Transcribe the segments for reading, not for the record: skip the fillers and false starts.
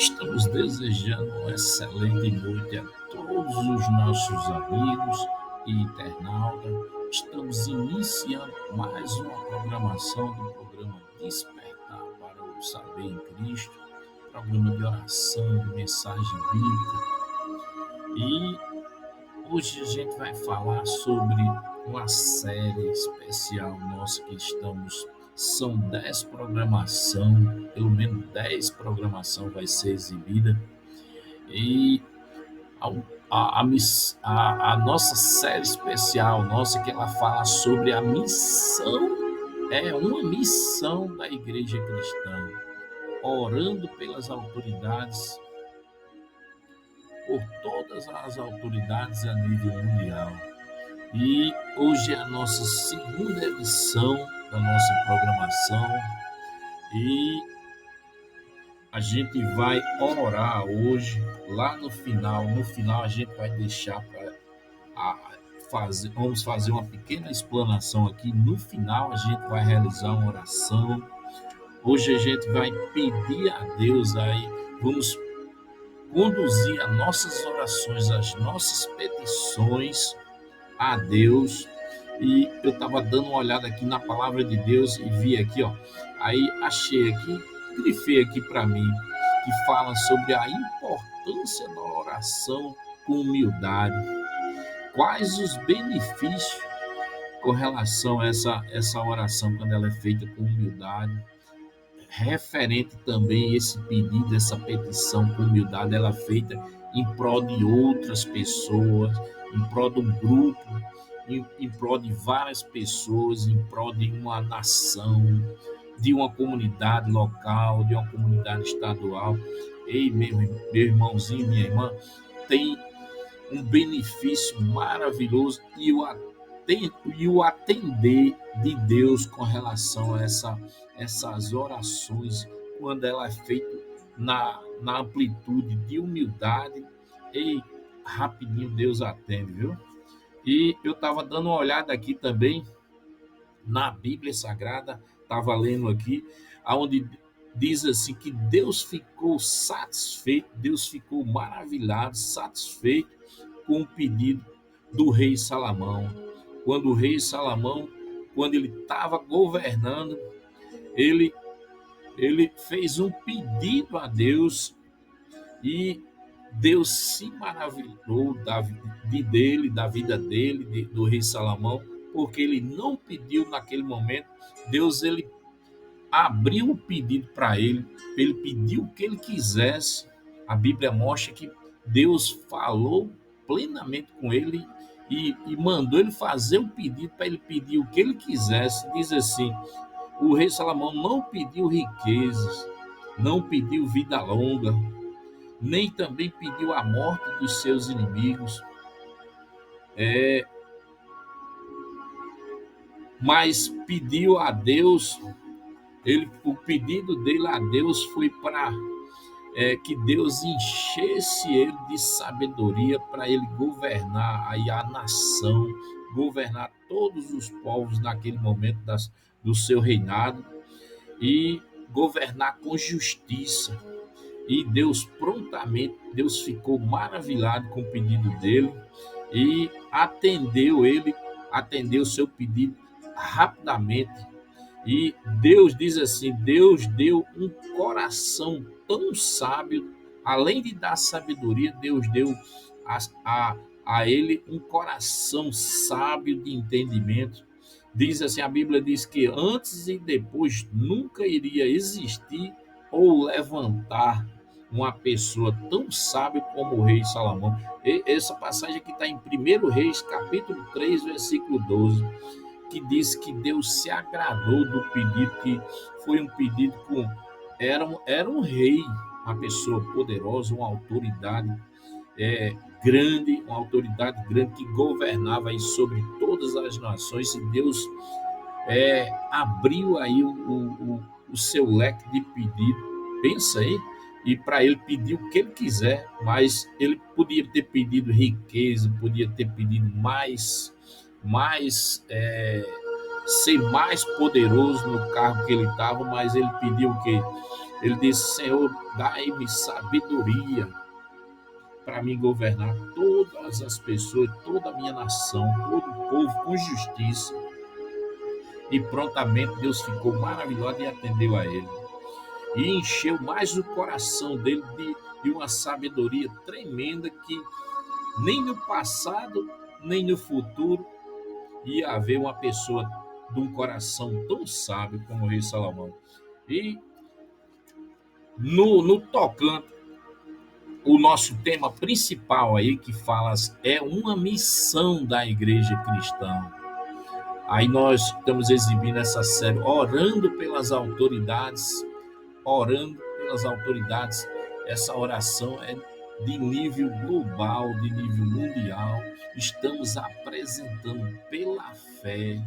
Estamos desejando uma excelente noite a todos os nossos amigos e internautas. Estamos iniciando mais uma programação do programa Despertar para o Saber em Cristo, programa de oração, de mensagem bíblica. E hoje a gente vai falar sobre uma série especial nossa que estamos. São 10 programação, pelo menos 10 programação vai ser exibida. E a, a nossa série especial, nossa, que ela fala sobre a missão, é uma missão da Igreja Cristã, orando pelas autoridades, por todas as autoridades a nível mundial. E hoje é a nossa segunda edição da nossa programação e a gente vai orar hoje, lá no final. No final a gente vai deixar para fazer, vamos fazer uma pequena explanação aqui. No final a gente vai realizar uma oração. Hoje a gente vai pedir a Deus aí, vamos conduzir as nossas orações, as nossas petições a Deus. E eu estava dando uma olhada aqui na palavra de Deus e vi aqui, ó. Aí achei aqui, grifei aqui para mim, que fala sobre a importância da oração com humildade. Quais os benefícios com relação a essa oração quando ela é feita com humildade? Referente também esse pedido, essa petição com humildade, ela é feita em prol de outras pessoas, em prol de um grupo, em prol de várias pessoas, em prol de uma nação, de uma comunidade local, de uma comunidade estadual. Ei, meu irmãozinho, minha irmã, tem um benefício maravilhoso e o atender de Deus com relação a essas orações, quando ela é feita na amplitude de humildade, e rapidinho Deus atende, viu? E eu estava dando uma olhada aqui também na Bíblia Sagrada, estava lendo aqui, onde diz assim que Deus ficou satisfeito, Deus ficou maravilhado, satisfeito com o pedido do rei Salomão. Quando o rei Salomão, quando ele estava governando, ele fez um pedido a Deus e Deus se maravilhou da vida dele, do rei Salomão, porque ele não pediu naquele momento. Deus ele abriu o pedido para ele pediu o que ele quisesse. A Bíblia mostra que Deus falou plenamente com ele e mandou ele fazer o pedido para ele pedir o que ele quisesse. Diz assim: o rei Salomão não pediu riquezas, não pediu vida longa, nem também pediu a morte dos seus inimigos, mas pediu a Deus, o pedido dele a Deus foi para que Deus enchesse ele de sabedoria para ele governar aí a nação, governar todos os povos naquele momento do seu reinado e governar com justiça. E Deus prontamente, Deus ficou maravilhado com o pedido dele e atendeu o seu pedido rapidamente. E Deus diz assim, Deus deu um coração tão sábio, além de dar sabedoria, Deus deu a ele um coração sábio de entendimento. Diz assim, a Bíblia diz que antes e depois nunca iria existir ou levantar uma pessoa tão sábia como o rei Salomão. E essa passagem aqui está em 1 Reis, capítulo 3, versículo 12, que diz que Deus se agradou do pedido, que foi um pedido com... Era um rei, uma pessoa poderosa, uma autoridade grande, uma autoridade grande que governava aí sobre todas as nações, e Deus abriu aí o seu leque de pedido. Pensa aí, e para ele pedir o que ele quiser, mas ele podia ter pedido riqueza, podia ter pedido mais ser mais poderoso no cargo que ele estava, mas ele pediu o quê? Ele disse: Senhor, dai-me sabedoria para me governar todas as pessoas, toda a minha nação, todo o povo com justiça. E prontamente Deus ficou maravilhoso e atendeu a ele. E encheu mais o coração dele de uma sabedoria tremenda que nem no passado, nem no futuro ia haver uma pessoa de um coração tão sábio como o rei Salomão. E no tocante, o nosso tema principal aí que fala é uma missão da igreja cristã. Aí nós estamos exibindo essa série orando pelas autoridades, orando pelas autoridades. Essa oração é de nível global, de nível mundial. Estamos apresentando pela fé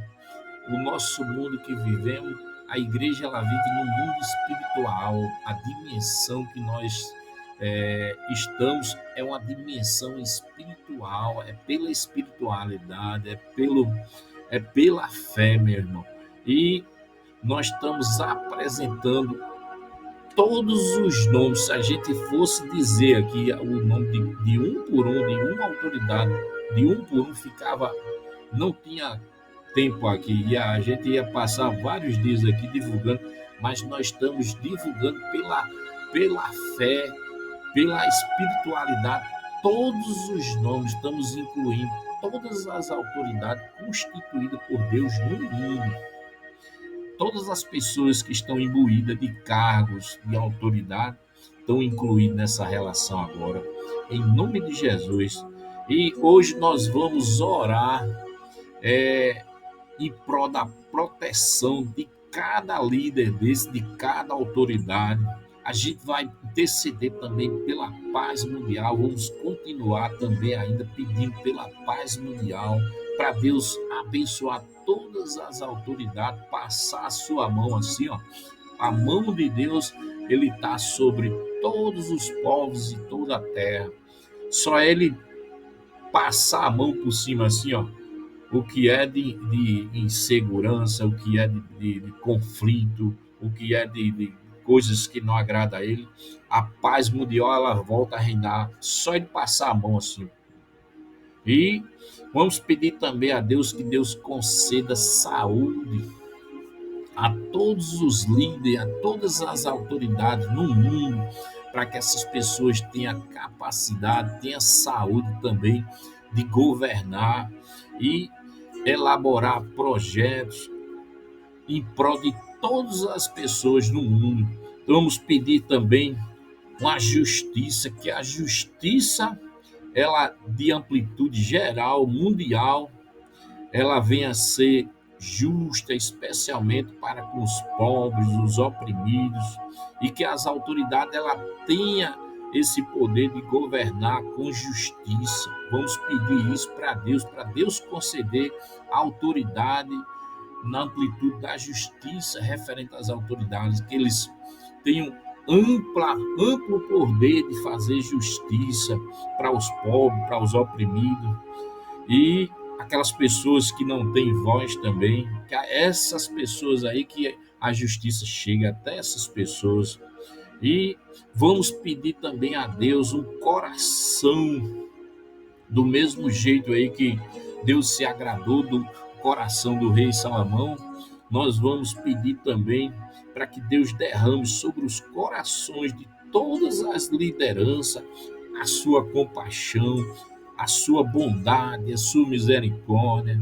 o nosso mundo que vivemos. A igreja ela vive no mundo espiritual. A dimensão que nós estamos é uma dimensão espiritual, é pela espiritualidade, é pela fé, meu irmão. E nós estamos apresentando todos os nomes. Se a gente fosse dizer aqui o nome de um por um, de uma autoridade, de um por um, não tinha tempo aqui. E a gente ia passar vários dias aqui divulgando, mas nós estamos divulgando pela fé, pela espiritualidade, todos os nomes, estamos incluindo todas as autoridades constituídas por Deus no mundo. Todas as pessoas que estão imbuídas de cargos de autoridade estão incluídas nessa relação agora, em nome de Jesus. E hoje nós vamos orar em prol da proteção de cada líder desse, de cada autoridade. A gente vai interceder também pela paz mundial. Vamos continuar também ainda pedindo pela paz mundial, para Deus abençoar todas as autoridades, passar a sua mão assim, ó. A mão de Deus, ele está sobre todos os povos e toda a terra. Só ele passar a mão por cima assim, ó, o que é de insegurança, o que é de conflito, o que é de coisas que não agradam a ele, a paz mundial ela volta a reinar só ele passar a mão assim. E vamos pedir também a Deus que Deus conceda saúde a todos os líderes, a todas as autoridades no mundo, para que essas pessoas tenham capacidade, tenham saúde também de governar e elaborar projetos em prol de todas as pessoas no mundo. Então, vamos pedir também uma justiça, que a justiça, ela de amplitude geral, mundial, ela venha a ser justa, especialmente para com os pobres, os oprimidos, e que as autoridades ela tenha esse poder de governar com justiça. Vamos pedir isso para Deus conceder autoridade na amplitude da justiça referente às autoridades, que eles tenham amplo poder de fazer justiça para os pobres, para os oprimidos e aquelas pessoas que não têm voz também, que essas pessoas aí, que a justiça chegue até essas pessoas. E vamos pedir também a Deus um coração do mesmo jeito aí que Deus se agradou do coração do rei Salomão. Nós vamos pedir também para que Deus derrame sobre os corações de todas as lideranças a sua compaixão, a sua bondade, a sua misericórdia,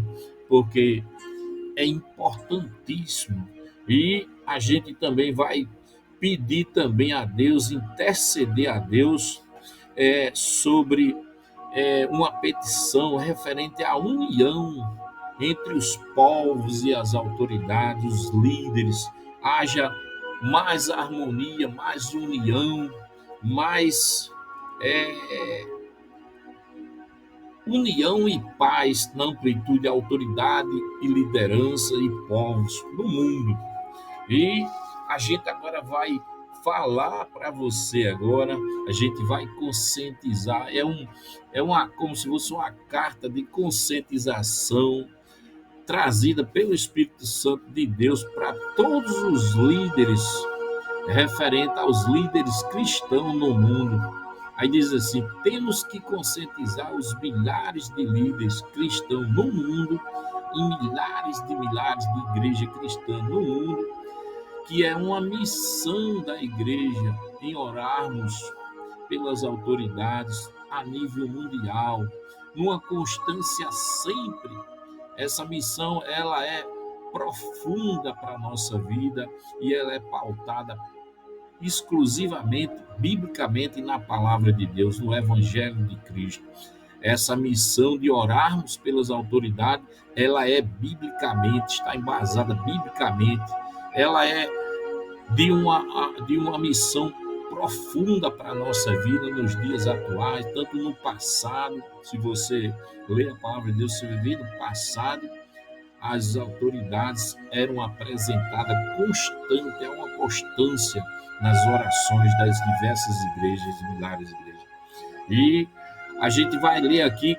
porque é importantíssimo. E a gente também vai pedir também a Deus, interceder a Deus sobre uma petição referente à união entre os povos e as autoridades, os líderes. Haja mais harmonia, mais união, mais união e paz na amplitude de autoridade e liderança e povos no mundo. E a gente agora vai falar para você agora, a gente vai conscientizar, como se fosse uma carta de conscientização trazida pelo Espírito Santo de Deus para todos os líderes, referente aos líderes cristãos no mundo. Aí diz assim: temos que conscientizar os milhares de líderes cristãos no mundo e milhares de igrejas cristãs no mundo, que é uma missão da igreja em orarmos pelas autoridades a nível mundial, numa constância sempre. Essa missão, ela é profunda para a nossa vida e ela é pautada exclusivamente, biblicamente, na palavra de Deus, no Evangelho de Cristo. Essa missão de orarmos pelas autoridades, ela é biblicamente, está embasada biblicamente, ela é de uma missão profunda para a nossa vida nos dias atuais, tanto no passado. Se você ler a palavra de Deus, você vê no passado, as autoridades eram apresentadas constante, é uma constância nas orações das diversas igrejas, milhares de igrejas. E a gente vai ler aqui,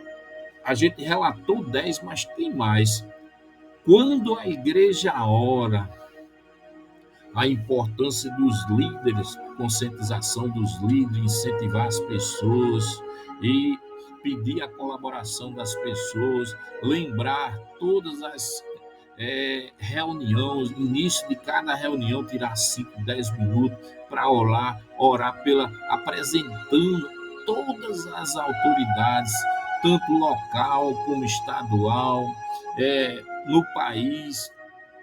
a gente relatou 10, mas tem mais. Quando a igreja ora, a importância dos líderes, conscientização dos líderes, incentivar as pessoas e pedir a colaboração das pessoas, lembrar todas as reuniões, início de cada reunião, tirar 5, 10 minutos para orar apresentando todas as autoridades, tanto local como estadual, no país,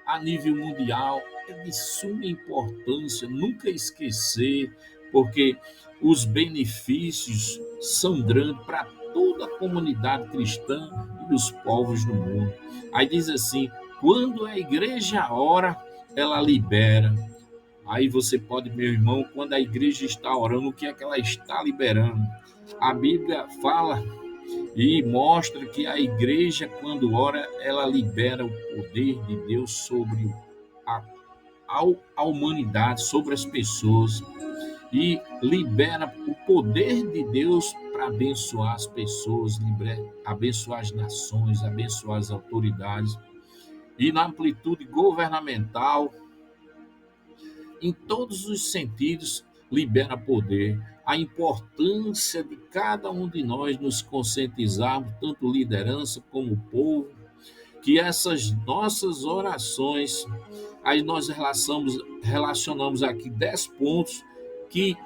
a nível mundial. É de suma importância nunca esquecer, porque os benefícios são grandes para toda a comunidade cristã e os povos do mundo. Aí diz assim: quando a igreja ora, ela libera. Aí você pode, meu irmão, quando a igreja está orando, o que é que ela está liberando? A Bíblia fala e mostra que a igreja, quando ora, ela libera o poder de Deus sobre a humanidade, sobre as pessoas, e libera o poder de Deus para abençoar as pessoas, abençoar as nações, abençoar as autoridades, e na amplitude governamental, em todos os sentidos, libera poder. A importância de cada um de nós nos conscientizarmos, tanto liderança como povo, que essas nossas orações, aí nós relacionamos aqui 10 pontos que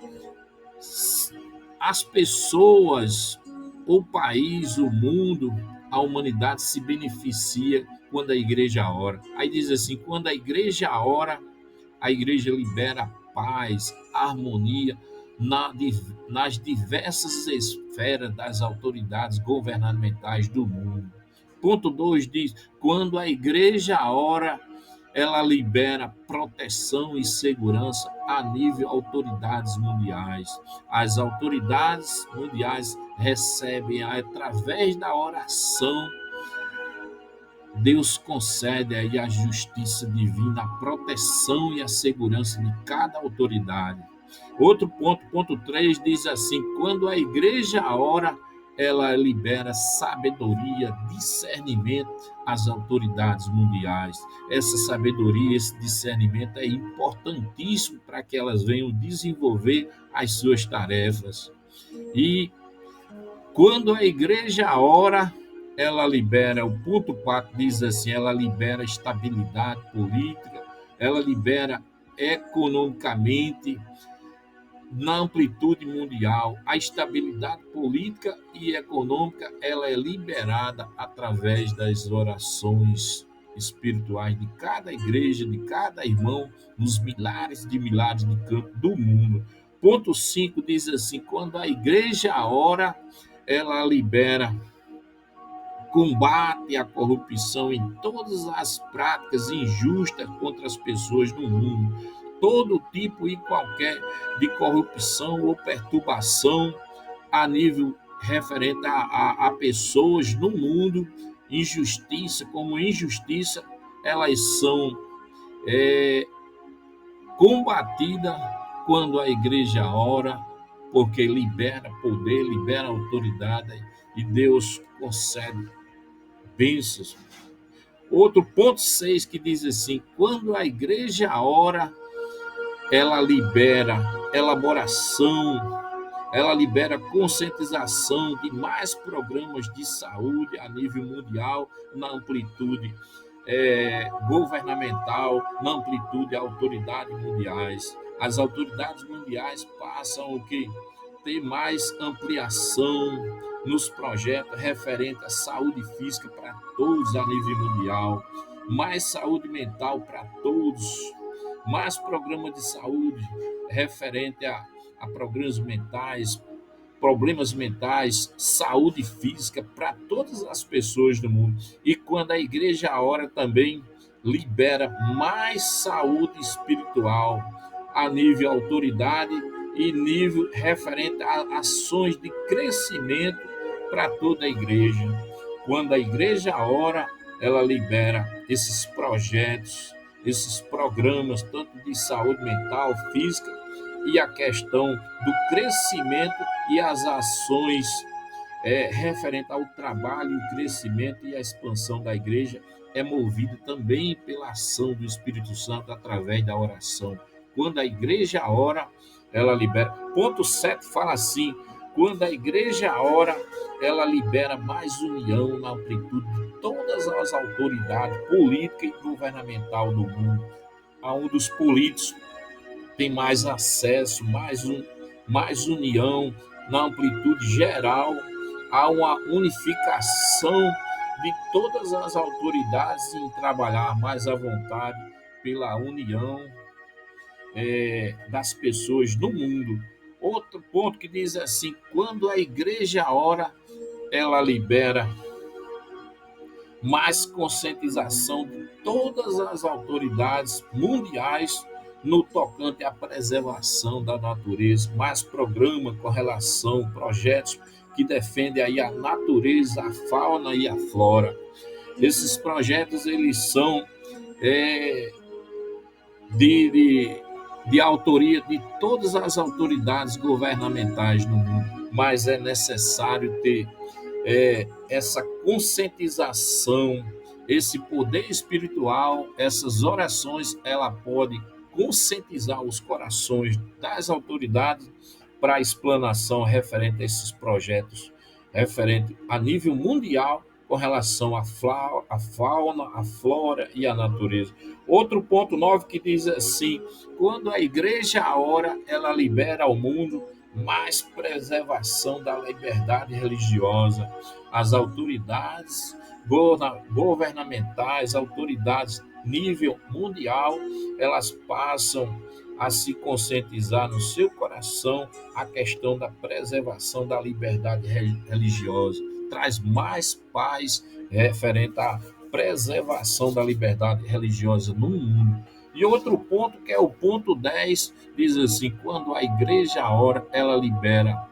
as pessoas, o país, o mundo, a humanidade se beneficia quando a igreja ora. Aí diz assim: quando a igreja ora, a igreja libera paz, harmonia nas diversas esferas das autoridades governamentais do mundo. Ponto 2 diz: quando a igreja ora, ela libera proteção e segurança a nível autoridades mundiais. As autoridades mundiais recebem, através da oração, Deus concede aí a justiça divina, a proteção e a segurança de cada autoridade. Outro ponto, ponto 3, diz assim: quando a igreja ora, ela libera sabedoria, discernimento às autoridades mundiais. Essa sabedoria, esse discernimento é importantíssimo para que elas venham desenvolver as suas tarefas. E quando a igreja ora, ela libera, o ponto 4 diz assim: ela libera estabilidade política, ela libera economicamente, na amplitude mundial. A estabilidade política e econômica, ela é liberada através das orações espirituais de cada igreja, de cada irmão, nos milhares de campos do mundo. Ponto 5 diz assim: quando a igreja ora, ela libera combate à corrupção em todas as práticas injustas contra as pessoas no mundo. Todo tipo e qualquer de corrupção ou perturbação a nível referente a pessoas no mundo, injustiça como injustiça, elas são combatidas quando a igreja ora, porque libera poder, libera autoridade e Deus concede bênçãos. Outro ponto 6 que diz assim: quando a igreja ora, ela libera elaboração, ela libera conscientização de mais programas de saúde a nível mundial, na amplitude governamental, na amplitude autoridades mundiais. As autoridades mundiais passam o que? Ter mais ampliação nos projetos referentes à saúde física para todos a nível mundial, mais saúde mental para todos, mais programa de saúde referente a problemas mentais, saúde física para todas as pessoas do mundo. E quando a igreja ora também libera mais saúde espiritual a nível autoridade e nível referente a ações de crescimento para toda a igreja. Quando a igreja ora, ela libera esses projetos, esses programas, tanto de saúde mental, física, e a questão do crescimento e as ações referente ao trabalho, o crescimento e a expansão da igreja é movida também pela ação do Espírito Santo através da oração. Quando a igreja ora, ela libera. Ponto 7 fala assim: quando a igreja ora, ela libera mais união na amplitude de todas as autoridades política e governamental do mundo, aonde os políticos têm mais acesso, mais união na amplitude geral, há uma unificação de todas as autoridades em trabalhar mais à vontade pela união das pessoas do mundo. Outro ponto que diz assim: quando a igreja ora, ela libera mais conscientização de todas as autoridades mundiais no tocante à preservação da natureza, mais programa com relação, projetos que defendem aí a natureza, a fauna e a flora. Esses projetos, eles são é, de, de, de autoria de todas as autoridades governamentais no mundo, mas é necessário ter essa conscientização, esse poder espiritual, essas orações, ela pode conscientizar os corações das autoridades para a explanação referente a esses projetos, referente a nível mundial com relação à fauna, à flora e à natureza. Outro ponto 9 que diz assim: quando a igreja ora, ela libera ao mundo mais preservação da liberdade religiosa. As autoridades governamentais, autoridades nível mundial, elas passam a se conscientizar no seu coração a questão da preservação da liberdade religiosa. Traz mais paz referente à preservação da liberdade religiosa no mundo. E outro ponto, que é o ponto 10, diz assim: quando a igreja ora, ela libera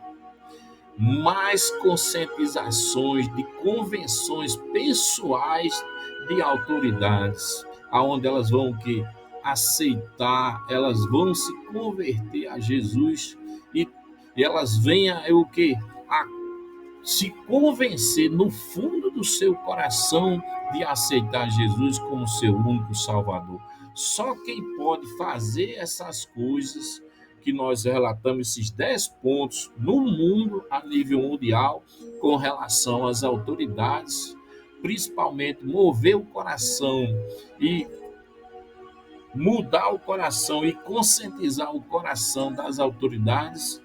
mais conscientizações de convenções pessoais de autoridades, aonde elas vão que aceitar, elas vão se converter a Jesus e elas venham o que a se convencer no fundo do seu coração de aceitar Jesus como seu único Salvador. Só quem pode fazer essas coisas que nós relatamos, esses 10 pontos no mundo, a nível mundial, com relação às autoridades, principalmente mover o coração e mudar o coração e conscientizar o coração das autoridades,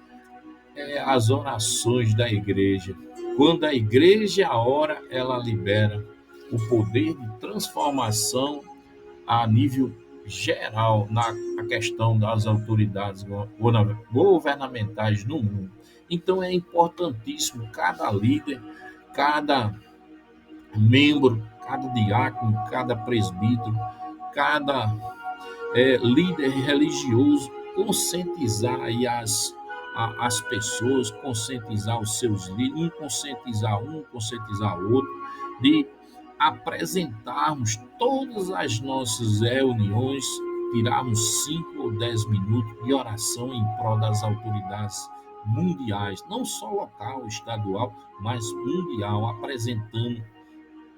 as orações da igreja. Quando a igreja ora, ela libera o poder de transformação a nível geral na questão das autoridades governamentais no mundo. Então é importantíssimo cada líder, cada membro, cada diácono, cada presbítero, cada líder religioso conscientizar aí as pessoas, conscientizar os seus líderes, conscientizar o outro, de apresentarmos todas as nossas reuniões, tirarmos 5 ou 10 minutos de oração em prol das autoridades mundiais, não só local, estadual, mas mundial, apresentando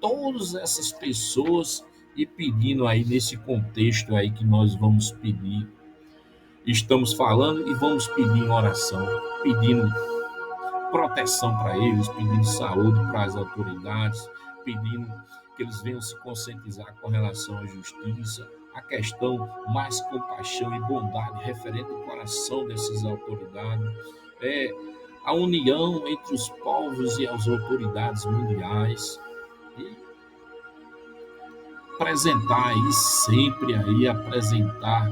todas essas pessoas e pedindo aí nesse contexto aí que nós vamos pedir, estamos falando e vamos pedir em oração, pedindo proteção para eles, pedindo saúde para as autoridades, pedindo que eles venham se conscientizar com relação à justiça, a questão mais compaixão e bondade referente ao coração dessas autoridades, a união entre os povos e as autoridades mundiais, e apresentar aí sempre aí apresentar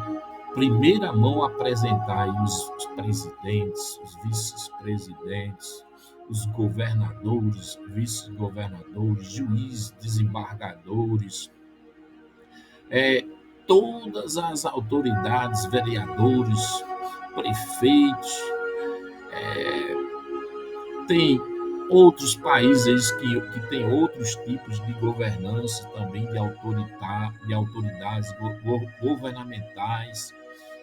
primeira mão apresentar aí os presidentes, os vice-presidentes, os governadores, vice-governadores, juízes, desembargadores, é, todas as autoridades, vereadores, prefeitos, tem outros países que têm outros tipos de governança também, de autoridades governamentais,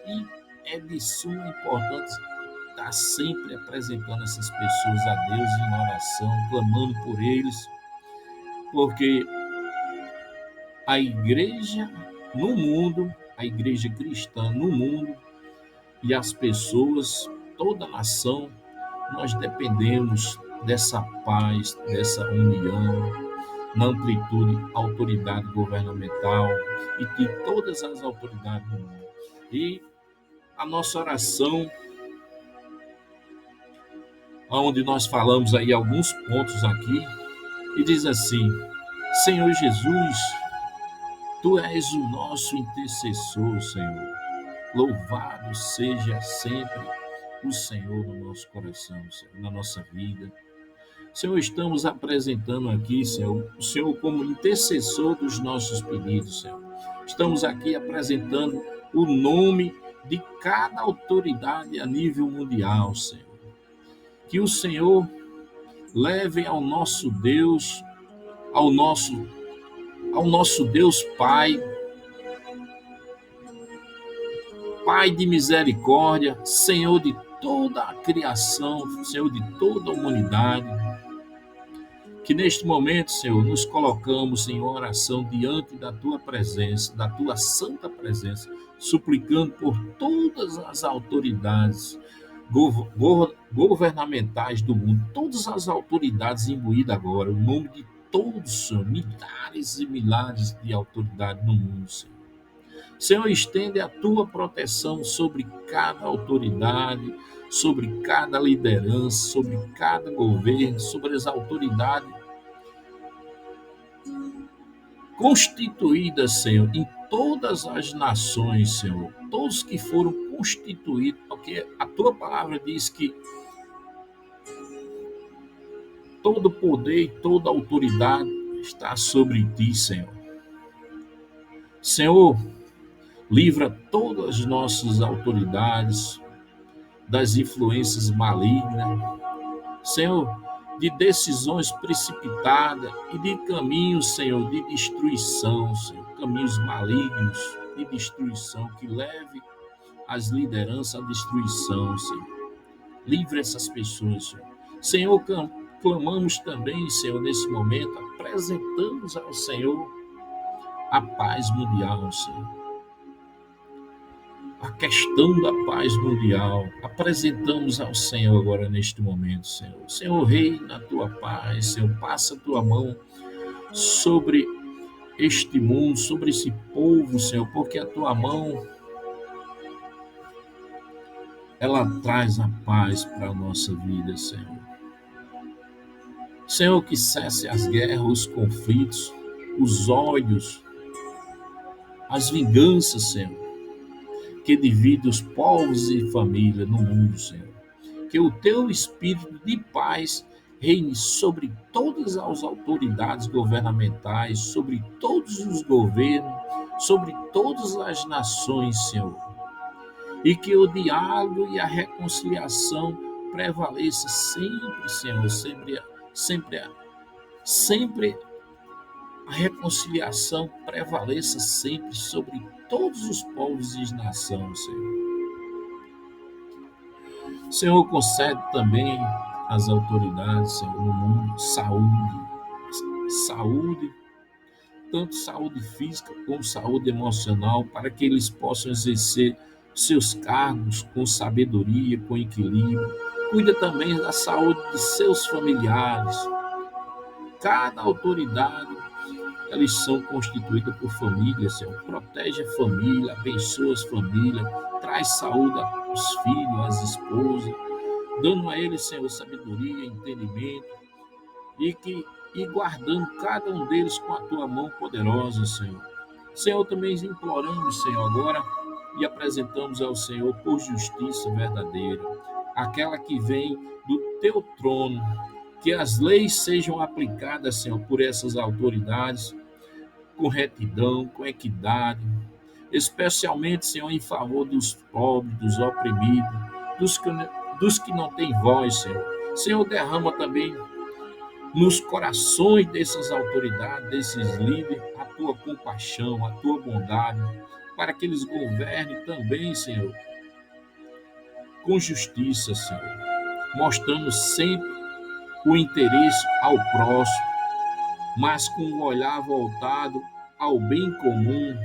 e é de suma importância estar sempre apresentando essas pessoas a Deus em oração, clamando por eles, porque a igreja no mundo, a igreja cristã no mundo e as pessoas, toda a nação, nós dependemos dessa paz, dessa união, na amplitude, autoridade governamental e de todas as autoridades do mundo. E a nossa oração, onde nós falamos aí alguns pontos aqui, e diz assim: Senhor Jesus, Tu és o nosso intercessor, Senhor. Louvado seja sempre o Senhor no nosso coração, Senhor, na nossa vida. Senhor, estamos apresentando aqui, Senhor, o Senhor como intercessor dos nossos pedidos, Senhor. Estamos aqui apresentando o nome de cada autoridade a nível mundial, Senhor. Que o Senhor leve ao nosso Deus, ao nosso Deus Pai, Pai de misericórdia, Senhor de toda a criação, Senhor de toda a humanidade, que neste momento, Senhor, nos colocamos em oração diante da Tua presença, da Tua santa presença, suplicando por todas as autoridades governamentais do mundo, todas as autoridades imbuídas agora, o nome de todos, Senhor, milhares e milhares de autoridades no mundo, Senhor. Senhor, estende a Tua proteção sobre cada autoridade, sobre cada liderança, sobre cada governo, sobre as autoridades constituídas, Senhor, em todas as nações, Senhor, todos que foram constituídos, porque a Tua palavra diz que todo poder e toda autoridade está sobre Ti, Senhor. Senhor, livra todas as nossas autoridades das influências malignas, Senhor, de decisões precipitadas e de caminhos, Senhor, de destruição, Senhor, caminhos malignos de destruição que leve as lideranças à destruição, Senhor. Livre essas pessoas, Senhor. Senhor, clamamos também, Senhor, nesse momento, apresentamos ao Senhor a paz mundial, Senhor. A questão da paz mundial, apresentamos ao Senhor agora neste momento, Senhor. Senhor, reina a Tua paz, Senhor, passa a Tua mão sobre este mundo, sobre esse povo, Senhor, porque a Tua mão, ela traz a paz para a nossa vida, Senhor. Senhor, que cesse as guerras, os conflitos, os ódios, as vinganças, Senhor, que divide os povos e famílias no mundo, Senhor. Que o Teu Espírito de paz reine sobre todas as autoridades governamentais, sobre todos os governos, sobre todas as nações, Senhor. E que o diálogo e a reconciliação prevaleça sempre, Senhor, sempre a reconciliação prevaleça sempre sobre todos os povos e nações, Senhor. Senhor, concede também às autoridades, Senhor, no mundo saúde tanto saúde física como saúde emocional, para que eles possam exercer seus cargos com sabedoria, com equilíbrio. Cuida também da saúde de seus familiares. Cada autoridade, elas são constituídas por família, Senhor. Protege a família, abençoa as famílias, traz saúde aos filhos, às esposas, dando a eles, Senhor, sabedoria, entendimento e guardando cada um deles com a tua mão poderosa, Senhor. Senhor, também imploramos, Senhor, agora e apresentamos ao Senhor por justiça verdadeira, aquela que vem do teu trono, que as leis sejam aplicadas, Senhor, por essas autoridades, com retidão, com equidade, especialmente, Senhor, em favor dos pobres, dos oprimidos, dos que não têm voz, Senhor. Senhor, derrama também nos corações dessas autoridades, desses líderes, a tua compaixão, a tua bondade, para que eles governem também, Senhor, com justiça, Senhor, mostrando sempre o interesse ao próximo, mas com o olhar voltado ao bem comum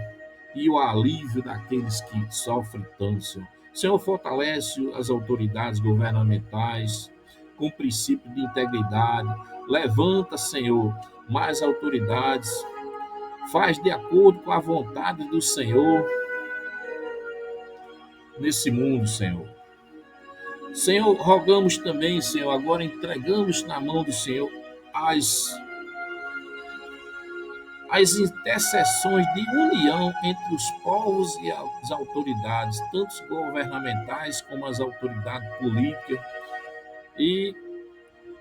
e o alívio daqueles que sofrem tanto, Senhor. Senhor, fortalece as autoridades governamentais com princípio de integridade. Levanta, Senhor, mais autoridades. Faz de acordo com a vontade do Senhor nesse mundo, Senhor. Senhor, rogamos também, Senhor, agora entregamos na mão do Senhor as intercessões de união entre os povos e as autoridades, tanto governamentais como as autoridades políticas, e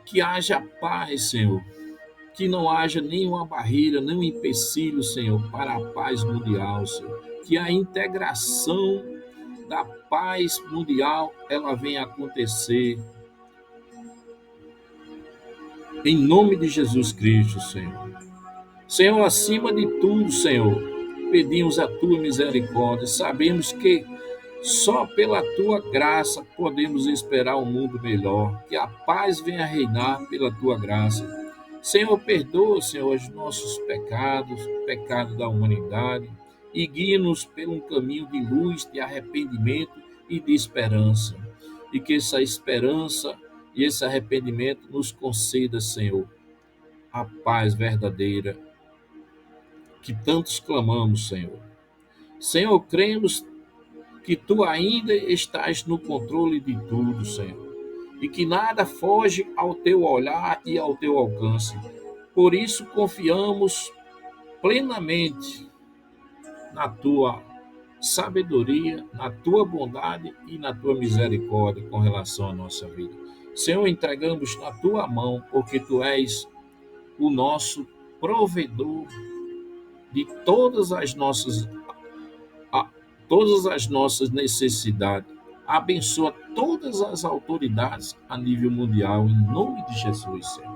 que haja paz, Senhor, que não haja nenhuma barreira, nenhum empecilho, Senhor, para a paz mundial, Senhor, que a integração da paz mundial, ela venha acontecer, em nome de Jesus Cristo, Senhor. Senhor, acima de tudo, Senhor, pedimos a tua misericórdia. Sabemos que só pela tua graça podemos esperar um mundo melhor. Que a paz venha reinar pela tua graça. Senhor, perdoa, Senhor, os nossos pecados, pecado da humanidade, e guia-nos por um caminho de luz, de arrependimento e de esperança. E que essa esperança e esse arrependimento nos conceda, Senhor, a paz verdadeira que tantos clamamos, Senhor. Senhor, cremos que tu ainda estás no controle de tudo, Senhor, e que nada foge ao teu olhar e ao teu alcance. Por isso confiamos plenamente na tua sabedoria, na tua bondade e na tua misericórdia com relação à nossa vida. Senhor, entregamos na tua mão, porque tu és o nosso provedor de todas as nossas necessidades. Abençoa todas as autoridades a nível mundial, em nome de Jesus, Senhor.